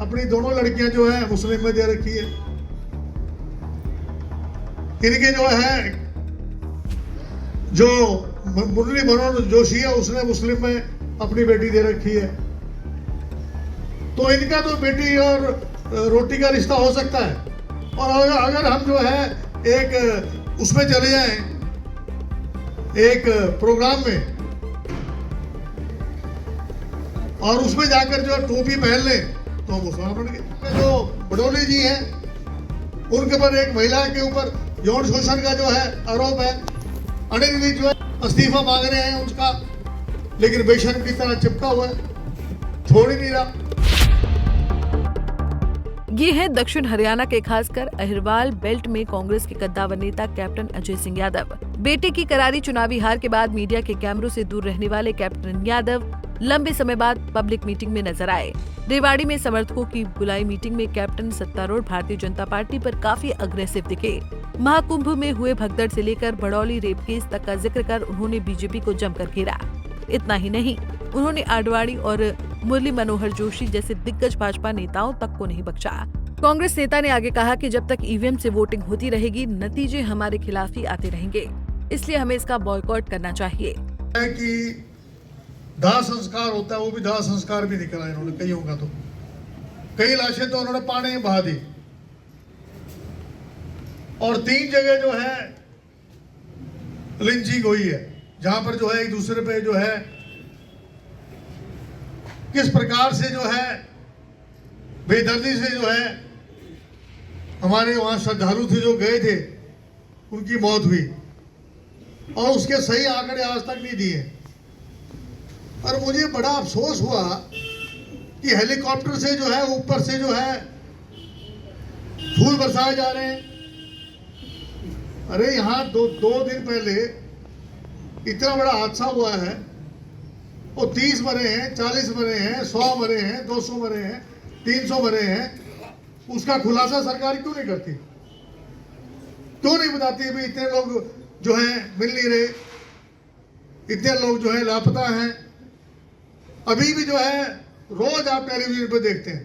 अपनी दोनों लड़कियां जो है मुस्लिम में दे रखी है। इनके जो है जो मुरली मनोहर जोशी है उसने मुस्लिम में अपनी बेटी दे रखी है। तो इनका तो बेटी और रोटी का रिश्ता हो सकता है। और अगर हम जो है एक उसमें चले जाएं, एक प्रोग्राम में, और उसमें जाकर जो टोपी पहन लें तो मुसलमान बन गए। जो बडोली जी हैं उनके ऊपर एक महिला के ऊपर यौन शोषण का जो है आरोप है। अनिल जी जो है इस्तीफा मांग रहे हैं उसका, लेकिन बेशर्म की तरह चिपका हुआ है, छोड़ ही नहीं रहा। ये है दक्षिण हरियाणा के खासकर अहिरवाल बेल्ट में कांग्रेस के कद्दावर नेता कैप्टन अजय सिंह यादव। बेटे की करारी चुनावी हार के बाद मीडिया के कैमरों से दूर रहने वाले कैप्टन यादव लंबे समय बाद पब्लिक मीटिंग में नजर आए। रेवाड़ी में समर्थकों की बुलाई मीटिंग में कैप्टन सत्तारूढ़ भारतीय जनता पार्टी पर काफी अग्रेसिव दिखे। महाकुंभ में हुए भगदड़ से लेकर बड़ौली रेप केस तक का जिक्र कर उन्होंने बीजेपी को जमकर घेरा। इतना ही नहीं, उन्होंने आडवाणी और मुरली मनोहर जोशी जैसे दिग्गज भाजपा नेताओं तक को नहीं बख्शा। कांग्रेस नेता ने आगे कहा कि जब तक ईवीएम से वोटिंग होती रहेगी, नतीजे हमारे खिलाफ ही आते रहेंगे, इसलिए हमें इसका बॉयकॉट करना चाहिए। कि दाह संस्कार होता है, वो भी दाह संस्कार भी नहीं करा इन्होंने, कईयों का तो कई लाशें तो उन्होंने पानी में बहा दी। और 3 जगह जो है लिंचिंग हुई है, जहां पर जो है एक दूसरे पे जो है किस प्रकार से जो है बेदर्दी से जो है हमारे वहां श्रद्धालु थे जो गए थे उनकी मौत हुई, और उसके सही आंकड़े आज तक नहीं दिए। और मुझे बड़ा अफसोस हुआ कि हेलीकॉप्टर से जो है ऊपर से जो है फूल बरसाए जा रहे हैं। अरे यहाँ दो दिन पहले इतना बड़ा हादसा हुआ है, वो 30 मरे हैं, 40 मरे हैं, 100 मरे हैं, 200 मरे हैं, 300 मरे हैं। उसका खुलासा सरकार क्यों नहीं करती? क्यों नहीं बताती भी इतने लोग जो है मिल नहीं रहे, इतने लोग जो है लापता हैं। अभी भी जो है रोज आप टेलीविजन पे देखते हैं।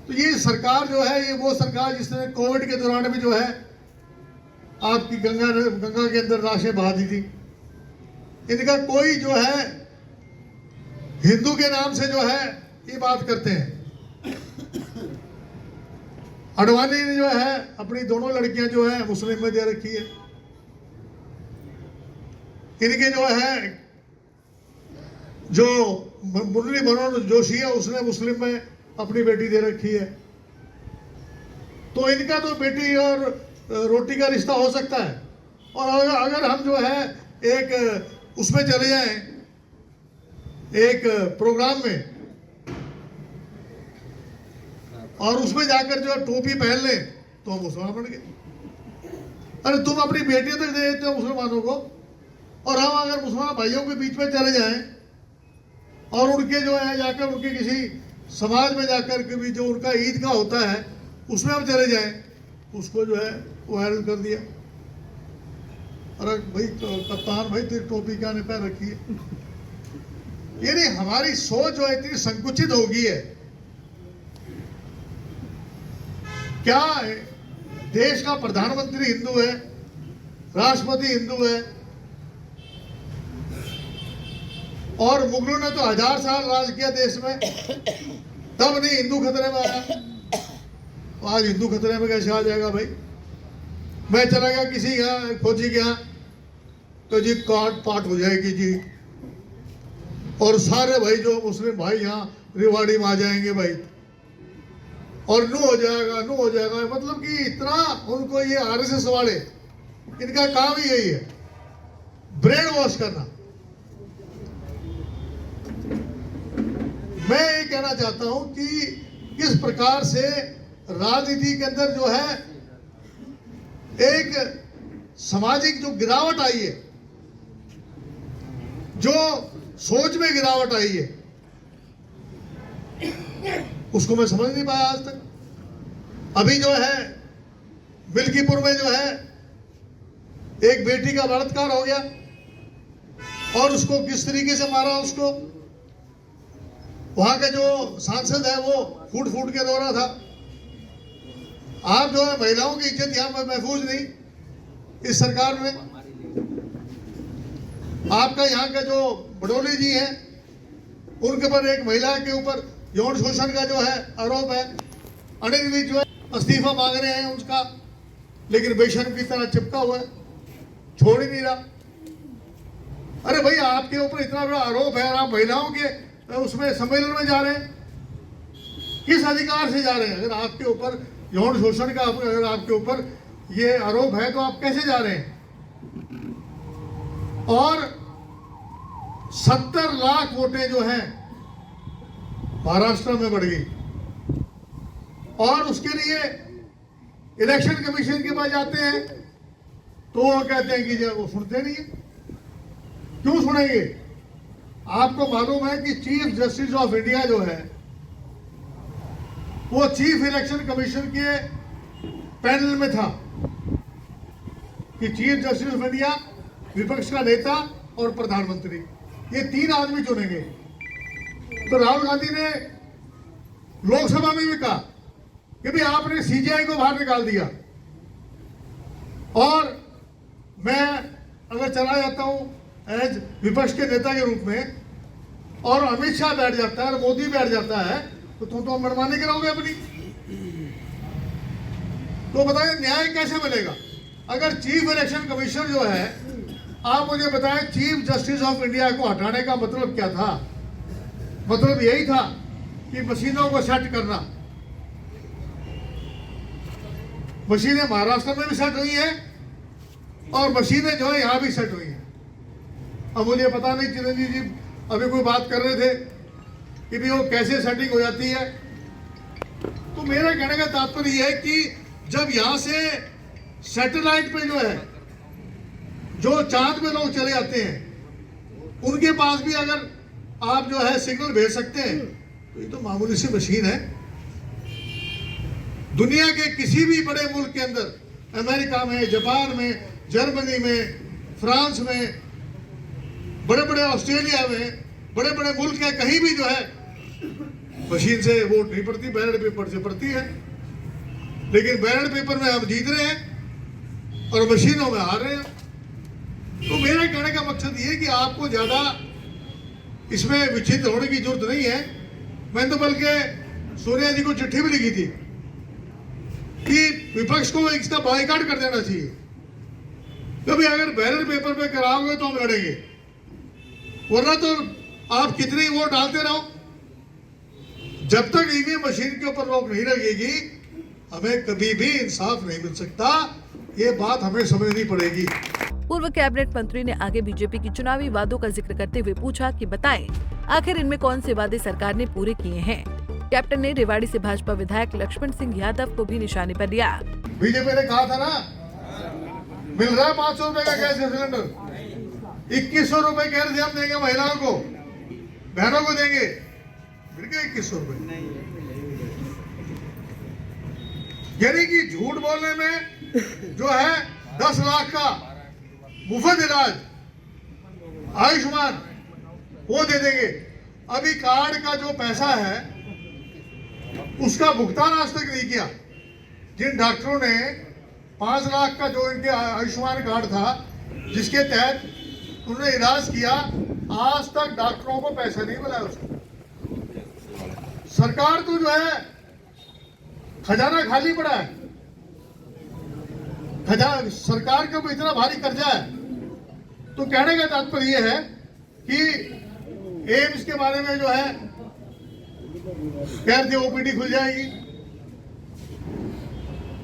तो ये सरकार जो है, ये वो सरकार जिसने कोविड के दौरान भी जो है आपकी गंगा के अंदर लाशें बहा दी थी। इनका कोई जो है हिंदू के नाम से जो है ये बात करते हैं। आडवाणी ने जो है अपनी दोनों लड़कियां जो है मुस्लिम में दे रखी है। इनके जो है जो मुरली मनोहर जोशी है उसने मुस्लिम में अपनी बेटी दे रखी है। तो इनका तो बेटी और रोटी का रिश्ता हो सकता है। और अगर हम जो है एक उसमें चले जाएं, एक प्रोग्राम में, और उसमें जाकर जो टोपी पहन लें तो हम मुसलमान बन गए। अरे तुम अपनी बेटियों तक दे देते हो मुसलमानों को, और हम अगर मुसलमान भाइयों के बीच में चले जाएं और उनके जो है जाकर उनके किसी समाज में जाकर के भी जो उनका ईद का होता है उसमें हम चले जाएं, उसको जो है वायरल कर दिया। अरे भाई कप्तान भाई तेरी टोपी क्या ने पहन रखी है? ये नहीं, हमारी सोच जो है इतनी संकुचित हो गई है। क्या है? देश का प्रधानमंत्री हिंदू है, राष्ट्रपति हिंदू है, और मुगलों ने तो 1000 साल राज किया देश में, तब नहीं हिंदू खतरे में आया। आज हिंदू खतरे में कैसे आ जाएगा भाई? मैं चला गया किसी यहाँ फौजी के यहाँ, तो जी काट पाट हो जाएगी जी, और सारे भाई जो मुस्लिम भाई यहाँ रेवाड़ी में आ जाएंगे भाई, और नू हो जाएगा, नू हो जाएगा। मतलब कि इतना उनको ये आरएसएस वाले, इनका काम ही यही है, ब्रेन वॉश करना। मैं ये कहना चाहता हूं कि किस प्रकार से राजनीति के अंदर जो है एक सामाजिक जो गिरावट आई है, जो सोच में गिरावट आई है, उसको मैं समझ नहीं पाया आज तक। अभी जो है मिल्कीपुर में जो है एक बेटी का बलात्कार हो गया, और उसको किस तरीके से मारा उसको, वहां का जो सांसद है वो फूट फूट के रो रहा था। आप जो है महिलाओं की इज्जत यहाँ पर महफूज नहीं इस सरकार में। आपका यहाँ का जो बडोली जी है उनके ऊपर एक महिला के ऊपर यौन शोषण का जो है आरोप है। अनिल विज जो है इस्तीफा मांग रहे हैं उसका, लेकिन बेशर्म की तरह चिपका हुआ है, छोड़ ही नहीं रहा। अरे भाई आपके ऊपर इतना बड़ा आरोप है और आप महिलाओं के उसमें सम्मेलन में जा रहे हैं, किस अधिकार से जा रहे हैं? अगर आपके ऊपर यौन शोषण का अगर आपके ऊपर ये आरोप है तो आप कैसे जा रहे हैं? और 70 लाख वोटें जो हैं महाराष्ट्र में बढ़ गई और उसके लिए इलेक्शन कमीशन के पास जाते हैं तो वो कहते हैं कि वो सुनते नहीं है। क्यों सुनेंगे? आपको मालूम है कि चीफ जस्टिस ऑफ इंडिया जो है वो चीफ इलेक्शन कमीशन के पैनल में था कि चीफ जस्टिस ऑफ इंडिया, विपक्ष का नेता और प्रधानमंत्री, ये 3 आदमी चुनेंगे। तो राहुल गांधी ने लोकसभा में भी कहा कि भाई आपने सीजीआई को बाहर निकाल दिया और मैं अगर चला जाता हूं एज विपक्ष के नेता के रूप में और अमित शाह बैठ जाता है और मोदी बैठ जाता है तो तुम तो मनमानी कराओगे अपनी। तो बताइए न्याय कैसे मिलेगा? अगर चीफ इलेक्शन कमीशनर जो है, आप मुझे बताएं चीफ जस्टिस ऑफ इंडिया को हटाने का मतलब क्या था? मतलब यही था कि मशीनों को सेट करना। मशीनें महाराष्ट्र में भी सेट हुई है और मशीनें जो है यहां भी सेट हुई हैं। अब मुझे पता नहीं, चिरंजीव जी अभी कोई बात कर रहे थे कि भी वो कैसे सेटिंग हो जाती है। तो मेरा कहने का तात्पर्य यह है कि जब यहां से सैटेलाइट पे जो है, जो चांद पे लोग चले जाते हैं, उनके पास भी अगर आप जो है सिग्नल भेज सकते हैं तो ये तो मामूली सी मशीन है। दुनिया के किसी भी बड़े मुल्क के अंदर, अमेरिका में, जापान में, जर्मनी में, फ्रांस में, बड़े बड़े ऑस्ट्रेलिया में, बड़े बड़े मुल्क है, कहीं भी जो है मशीन से वोट नहीं पड़ती, बैलेट पेपर से पड़ती है। लेकिन बैलेट पेपर में हम जीत रहे हैं और मशीनों में हार रहे हैं। तो मेरा कहने का मकसद ये है कि आपको ज्यादा इसमें विचित्र होने की जरूरत नहीं है। मैंने तो बल्कि सोनिया जी को चिट्ठी भी लिखी थी कि विपक्ष को इसका बायकॉट कर देना चाहिए। कभी अगर बैलेट पेपर पे कराओगे तो हम लड़ेंगे, वरना तो आप कितने वोट डालते रहो, जब तक ईवीएम मशीन के ऊपर रोक नहीं लगेगी हमें कभी भी इंसाफ नहीं मिल सकता। ये बात हमें समझनी पड़ेगी। पूर्व कैबिनेट मंत्री ने आगे बीजेपी की चुनावी वादों का जिक्र करते हुए पूछा कि बताएं आखिर इनमें कौन से वादे सरकार ने पूरे किए हैं। कैप्टन ने रेवाड़ी से भाजपा विधायक लक्ष्मण सिंह यादव को भी निशाने पर लिया। बीजेपी ने कहा था ना, मिल रहा है 500 रुपए का गैस सिलेंडर, 2100 रुपए कह रहे थे हम देंगे महिलाओं को, बहनों को देंगे, मिल गए 2100 रुपए। यानी कि झूठ बोलने में जो है 10 लाख का मुफ्त इलाज आयुष्मान वो दे देंगे। अभी कार्ड का जो पैसा है उसका भुगतान आज तक नहीं किया। जिन डॉक्टरों ने 5 लाख का जो इनके आयुष्मान कार्ड था जिसके तहत उन्होंने इलाज किया, आज तक डॉक्टरों को पैसा नहीं मिला उसको। सरकार तो जो है खजाना खाली पड़ा है। सरकार के ऊपर इतना भारी कर्जा है। तो कहने का तात्पर्य यह है कि एम्स के बारे में जो है कह रहे थे ओपीडी खुल जाएगी।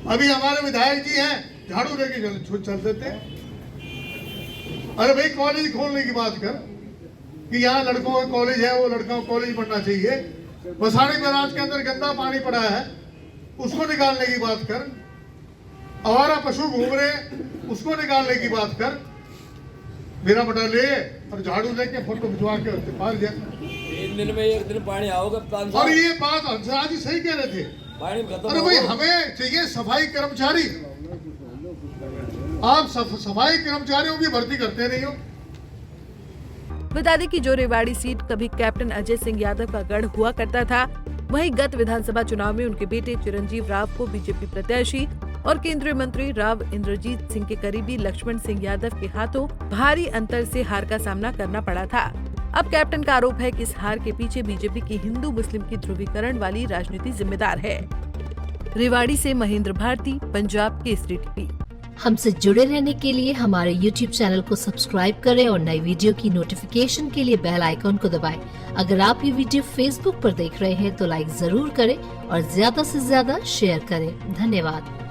अभी हमारे विधायक जी हैं, झाड़ू लेके चल देते हैं। अरे भाई कॉलेज खोलने की बात कर कि यहाँ लड़कों का कॉलेज है, वो लड़कों का कॉलेज बनना चाहिए। मसाणी बैराज के अंदर गंदा पानी पड़ा है, उसको निकालने की बात कर। आवारा पशु घूम रहे, उसको निकालने की बात कर। मेरा बटा ले और झाड़ू लेके फोटो खिंचवा के पार जा। 3 दिन में 1 दिन पानी आओगे। और ये बात हंसराज जी सही कह रहे थे। पानी खत्म। अरे भाई हमें चाहिए सफाई कर्मचारी, आप सफाई कर्मचारियों की भर्ती करते नहीं हो। बता दें कि जो रेवाड़ी सीट कभी कैप्टन अजय सिंह यादव का गढ़ हुआ करता था, वहीं गत विधानसभा चुनाव में उनके बेटे चिरंजीव राव को बीजेपी प्रत्याशी और केंद्रीय मंत्री राव इंद्रजीत सिंह के करीबी लक्ष्मण सिंह यादव के हाथों भारी अंतर से हार का सामना करना पड़ा था। अब कैप्टन का आरोप है कि इस हार के पीछे बीजेपी की हिंदू मुस्लिम की ध्रुवीकरण वाली राजनीति जिम्मेदार है। रेवाड़ी से महेंद्र भारती, पंजाब केसरी टीवी। हमसे जुड़े रहने के लिए हमारे YouTube चैनल को सब्सक्राइब करें और नई वीडियो की नोटिफिकेशन के लिए बेल आइकॉन को दबाएं। अगर आप ये वीडियो Facebook पर देख रहे हैं तो लाइक जरूर करें और ज्यादा से ज्यादा शेयर करें। धन्यवाद।